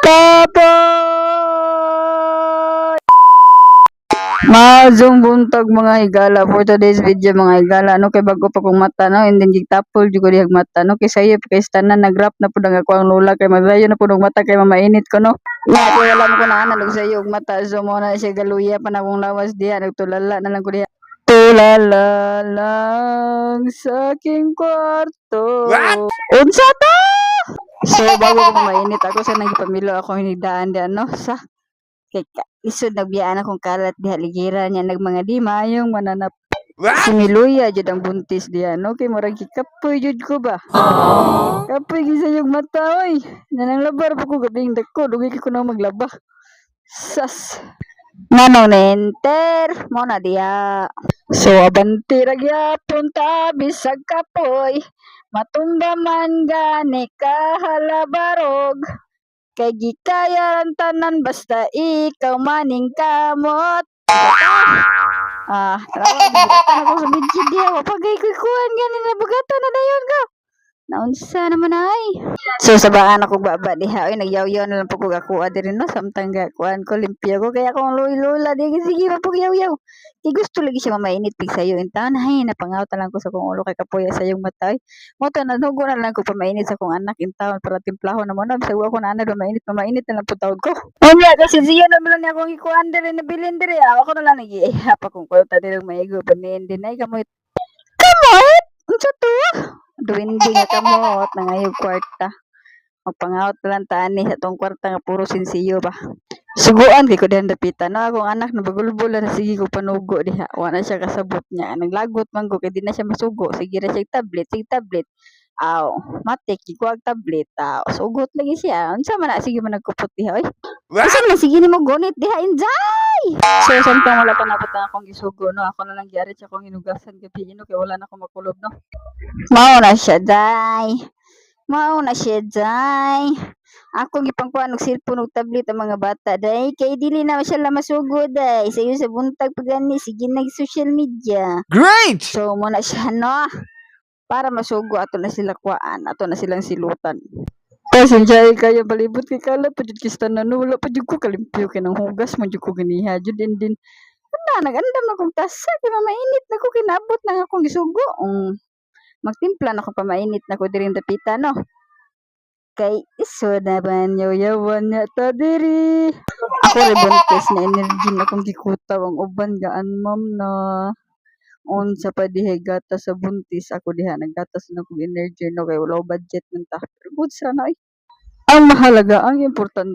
Kapoy! Mazong buntag mga higala for today's video mga higala no kay bago pa kong mata no and then gitapol jud ko dihag mata no kay sayo kay tanan nagrap na pud ang ako ang lola kay maglayo na pud og mata kay mamainit ko no. Ya kay wala mo ko naanan og sayo og mata so mo na siya galuya pa na akong lawas diha nagtulala na lang ko diha. Tulala lang sa aking kwarto. What? Unsa to? So bago ko mainit ako sa nagipamilo ako hinigdaan diyan no sa kay isod nagbiyaan akong kalat diha ligiran niya nag mga di mayong mananap What? si Miluya jud ang buntis diha no kay murag gikapoy jud ko ba. Kapoy gisayog mata oy. Nanang labar pa ko gabing dako dugay ko na maglaba. Sas. Nanong nenter mo na diya. So abanti ra gyapon ta bisag kapoy. Matunggaman gani kahalabarog. Kay gikayan tanan basta ikaw maning kamot. Tawag bugatan ako sa video diya. Wapagay ko'y kuhan gani na bugatan na dayon ko. Naunsa naman ay. So sabaan ako baba diha. Ay nagyaw-yaw na lang po ko gakuha diri no. Samtang gakuhan ko limpyo ko. Kaya akong loy-lola di sige pa po yaw-yaw. Di gusto lagi siya mamainit pig sayo. Intahan ay napangaw ta lang ko sa kong ulo kay kapoya sa yung matay. Mo to nanugo na lang ko pamainit sa kong anak intahan para timplahon na mo na. Bisag ako na ana mamainit na lang po tawag ko. Unya kasi siya na lang akong ikuan diri na bilin diri. Ako na lang nag-iihap akong kwenta diri maigo panin din ay kamoy. Kamoy? Unsa to? Duwindi nga kamot na ngayong kwarta. Magpangaot lang tani sa tong kwarta nga puro sinsiyo ba. Suguan kay ko dihan dapitan no akong anak na bagulbol na sige ko panugo diha. Wa na siya kasabot niya. Naglagot man ko kay di na siya masugo. Sige ra siya tablet. Aw, matik ko ag tablet. Sugot lagi siya. Unsa man na sige man nagkupot diha oy. Unsa man sige nimo gonit diha enjoy. So samtang wala pa napot na akong gisugo no ako na lang gyari sa akong hinugasan gabi no kay wala na akong makulob no. Mao na siya day. Ako gipangkuan og cellphone ug tablet ang mga bata day kay dili na sila masugod day. Sayo sa buntag pagani sige nag social media. Great! So mo na siya no. Para masugo ato na sila kuan, ato na silang silutan. Kasi jay kaya balibot kay kala pa jud kistan na no wala pa jud ko kalimpyo kay nang hugas man jud ko ganiha jud din. Nagandam na kong tasa kay mamainit na ko kinabot na akong gisugo. Magtimpla na ko pa mainit na ko diri dapitan no. Kay iso na ban yaw-yawan niya ta diri. Ako rin buntis na energy na kong gikutaw ang uban gaan ma'am na. Unsa pa diha gatas sa buntis ako diha naggatas na kong energy no kay wala budget man ta. Pero good sana ay. Ang mahalaga, ang importante